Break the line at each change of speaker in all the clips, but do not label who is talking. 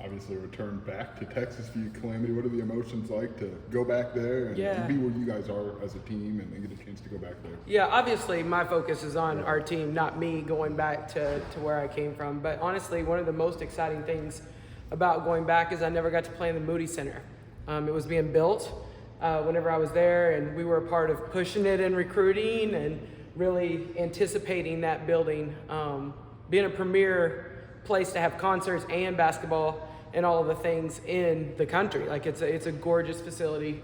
obviously returned back to Texas for you, Calamity. What are the emotions like to go back there and be where you guys are as a team and get a chance to go back there?
Yeah, obviously my focus is on our team, not me going back to where I came from. But honestly, one of the most exciting things about going back is I never got to play in the Moody Center. It was being built whenever I was there, and we were a part of pushing it in recruiting and really anticipating that building being a premier place to have concerts and basketball and all of the things in the country. Like it's a gorgeous facility.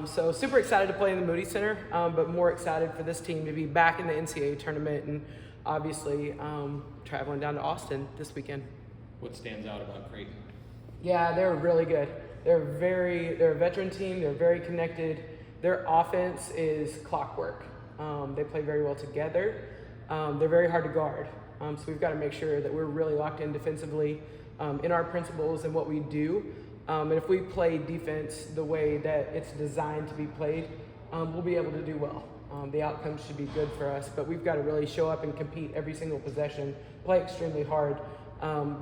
So super excited to play in the Moody Center, but more excited for this team to be back in the NCAA tournament and obviously traveling down to Austin this weekend.
What stands out about Creighton?
Yeah, they're really good. They're a veteran team. They're very connected. Their offense is clockwork. They play very well together. They're very hard to guard. So we've got to make sure that we're really locked in defensively in our principles and what we do. And if we play defense the way that it's designed to be played, we'll be able to do well. The outcomes should be good for us, but we've got to really show up and compete every single possession, play extremely hard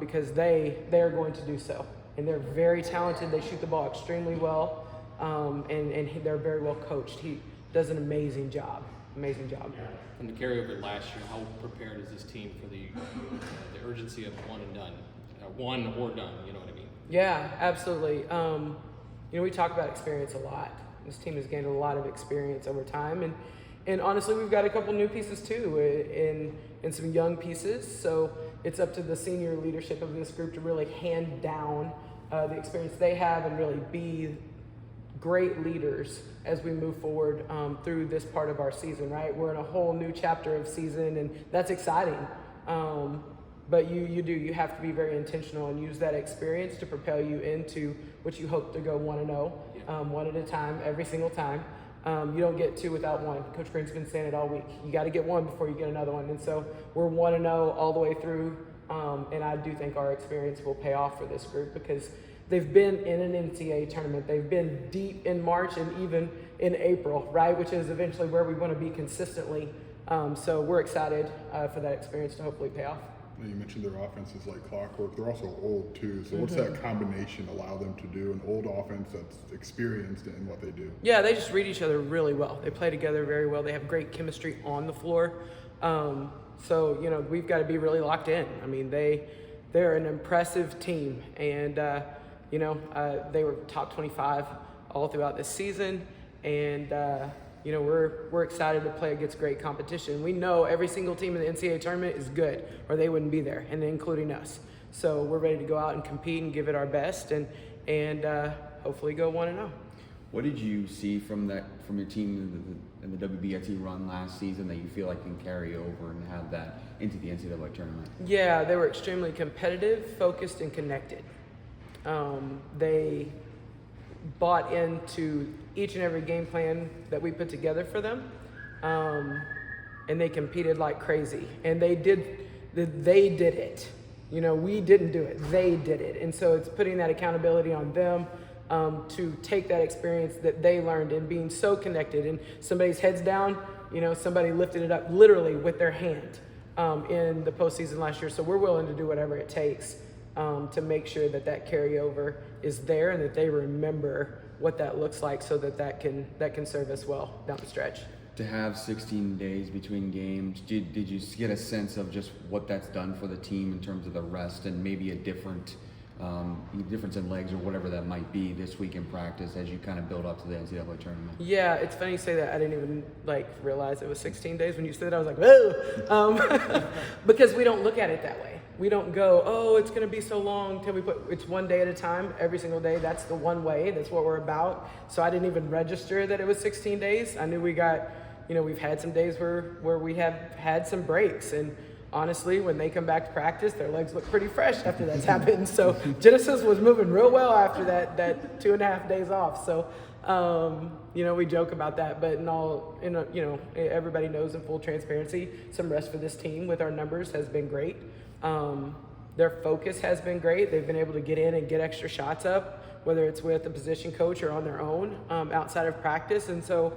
because they are going to do so. And they're very talented. They shoot the ball extremely well, and they're very well coached. He does an amazing job. Amazing job.
From the carryover last year, how prepared is this team for the urgency of one and done, one or done? You know what I mean?
Yeah, absolutely. We talk about experience a lot. This team has gained a lot of experience over time, and honestly, we've got a couple new pieces too, and some young pieces. So it's up to the senior leadership of this group to really hand down the experience they have and really be great leaders as we move forward through this part of our season, right? We're in a whole new chapter of season, and that's exciting. But you have to be very intentional and use that experience to propel you into what you hope to go 1-0, one at a time, every single time. You don't get two without one. Coach Green's been saying it all week. You got to get one before you get another one. And so we're 1-0 all the way through. And I do think our experience will pay off for this group because they've been in an NCAA tournament. They've been deep in March and even in April, right? Which is eventually where we want to be consistently. So we're excited for that experience to hopefully pay off.
You mentioned their offense is like clockwork. They're also old too. So what's that combination allow them to do? An old offense that's experienced in what they do.
Yeah, they just read each other really well. They play together very well. They have great chemistry on the floor. So we've got to be really locked in. I mean, they're an impressive team, and they were top 25 all throughout this season, and we're excited to play against great competition. We know every single team in the NCAA tournament is good, or they wouldn't be there, and including us. So we're ready to go out and compete and give it our best, and hopefully go 1-0.
What did you see from your team in the WBIT run last season that you feel like can carry over and have that into the NCAA tournament?
Yeah, they were extremely competitive, focused, and connected. They bought into each and every game plan that we put together for them, and they competed like crazy. And they did it. We didn't do it. They did it. And so it's putting that accountability on them to take that experience that they learned and being so connected. And somebody's head's down, somebody lifted it up literally with their hand in the postseason last year. So we're willing to do whatever it takes to make sure that carryover is there and that they remember what that looks like so that can serve us well down the stretch.
To have 16 days between games, did you get a sense of just what that's done for the team in terms of the rest and maybe a difference in legs or whatever that might be this week in practice as you kind of build up to the NCAA tournament?
Yeah, it's funny you say that. I didn't even realize it was 16 days. When you said that, I was like, whoa, because we don't look at it that way. We don't go, oh, it's going to be so long till it's one day at a time, every single day. That's the one way. That's what we're about. So I didn't even register that it was 16 days. I knew we've had some days where we have had some breaks. And honestly, when they come back to practice, their legs look pretty fresh after that's happened. So Genesis was moving real well after that 2.5 days off. So, we joke about that, but everybody knows in full transparency, some rest for this team with our numbers has been great. Their focus has been great. They've been able to get in and get extra shots up, whether it's with the position coach or on their own outside of practice. And so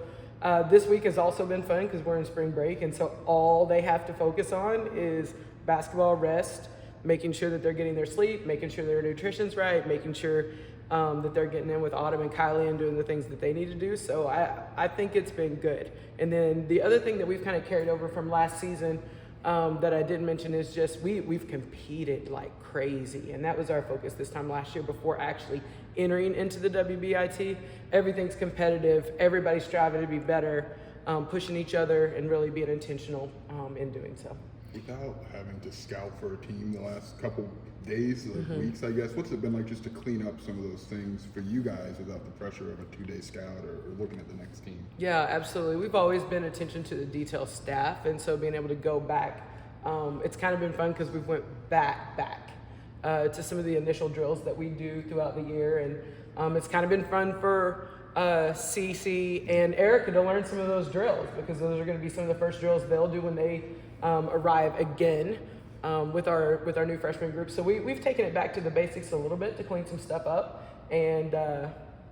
this week has also been fun because we're in spring break. And so all they have to focus on is basketball rest, making sure that they're getting their sleep, making sure their nutrition's right, making sure that they're getting in with Autumn and Kylie and doing the things that they need to do. So I think it's been good. And then the other thing that we've kind of carried over from last season that I didn't mention is just we've competed like crazy. And that was our focus this time last year before actually entering into the WBIT. Everything's competitive. Everybody's striving to be better, pushing each other, and really being intentional in doing so.
Without having to scout for a team the last couple days or weeks, I guess, what's it been like just to clean up some of those things for you guys without the pressure of a 2-day scout or looking at the next team?
Yeah, absolutely. We've always been attention to the detail staff, and so being able to go back, it's kind of been fun because we've went back to some of the initial drills that we do throughout the year, and it's kind of been fun for Cece and Erica to learn some of those drills because those are going to be some of the first drills they'll do when they arrive again with our new freshman group. So we've taken it back to the basics a little bit to clean some stuff up, and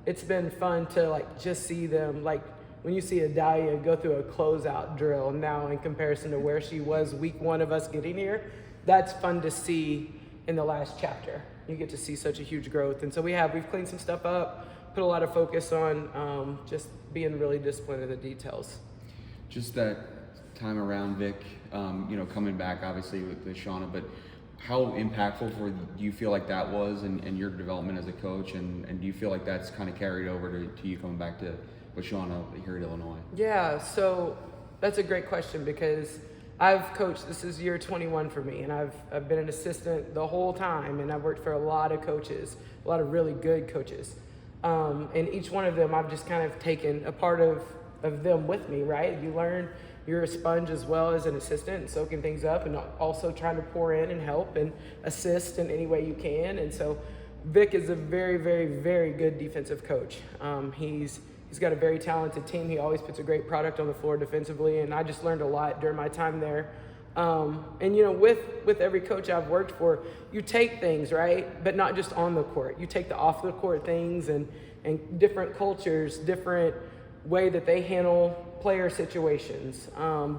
it's been fun to like just see them, like when you see Adalia go through a closeout drill now in comparison to where she was week 1 of us getting here. That's fun to see in the last chapter. You get to see such a huge growth, and so we've cleaned some stuff up, put a lot of focus on just being really disciplined in the details.
Just that time around, Vic, coming back obviously with Shauna, but how impactful do you feel like that was in your development as a coach, and do you feel like that's kind of carried over to you coming back to with Shauna here at Illinois?
Yeah, so that's a great question because I've coached, this is year 21 for me, and I've been an assistant the whole time, and I've worked for a lot of coaches, a lot of really good coaches. And each one of them I've just kind of taken a part of them with me, right? You learn, you're a sponge as well as an assistant and soaking things up and also trying to pour in and help and assist in any way you can. And so Vic is a very, very, very good defensive coach. He's got a very talented team. He always puts a great product on the floor defensively, and I just learned a lot during my time there. And with every coach I've worked for, you take things, right, but not just on the court. You take the off the court things and different cultures, different way that they handle player situations,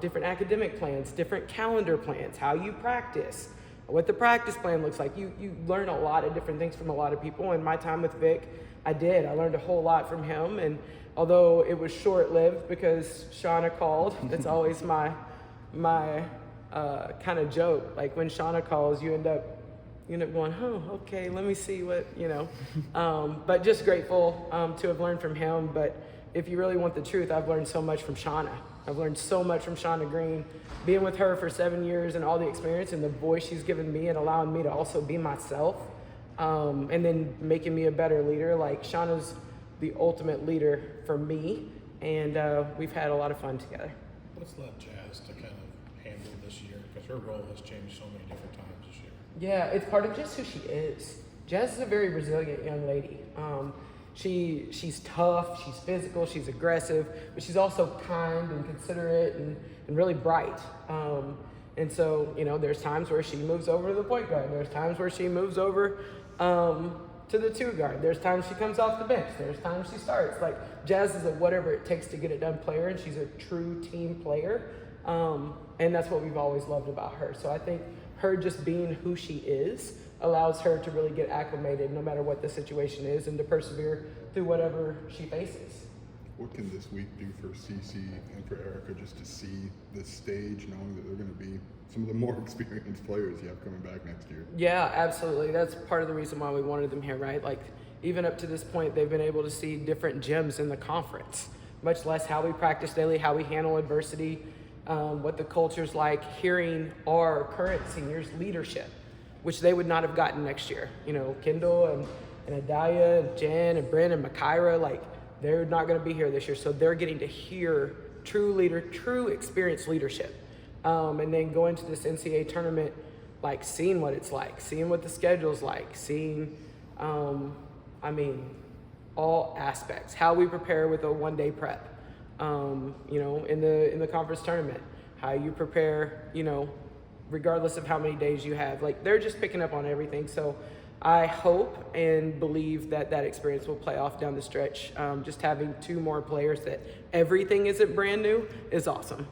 different academic plans, different calendar plans, how you practice, what the practice plan looks like. You learn a lot of different things from a lot of people. And my time with Vic, I learned a whole lot from him. And although it was short-lived because Shauna called, that's always my kind of joke. Like when Shauna calls, you end up going, oh, okay, let me see what, but just grateful to have learned from him. But if you really want the truth, I've learned so much from Shauna. I've learned so much from Shauna Green, being with her for 7 years and all the experience and the voice she's given me and allowing me to also be myself, and then making me a better leader. Like Shauna's the ultimate leader for me, and we've had a lot of fun together.
What's left Jazz to kind of handle this year? Because her role has changed so many different times this year.
Yeah, it's part of just who she is. Jazz is a very resilient young lady. She's tough, she's physical, she's aggressive, but she's also kind and considerate and really bright. And so, there's times where she moves over to the point guard. There's times where she moves over to the 2 guard. There's times she comes off the bench. There's times she starts. Like, Jazz is a whatever it takes to get it done player, and she's a true team player. And that's what we've always loved about her. So I think her just being who she is allows her to really get acclimated no matter what the situation is and to persevere through whatever she faces.
What can this week do for Cece and for Erica just to see this stage, knowing that they're going to be some of the more experienced players you have coming back next year?
Yeah, absolutely. That's part of the reason why we wanted them here, right? Like, even up to this point, they've been able to see different gems in the conference, much less how we practice daily, how we handle adversity, what the culture's like, hearing our current seniors' leadership, which they would not have gotten next year. Kendall and Adalia and Jen and Bryn and Makaira, like, they're not going to be here this year. So they're getting to hear true experienced leadership. And then going to this NCAA tournament, like seeing what it's like, seeing what the schedule's like, seeing, all aspects, how we prepare with a 1-day prep, in the conference tournament, how you prepare, regardless of how many days you have. Like, they're just picking up on everything. So I hope and believe that experience will play off down the stretch. Just having 2 more players that everything isn't brand new is awesome.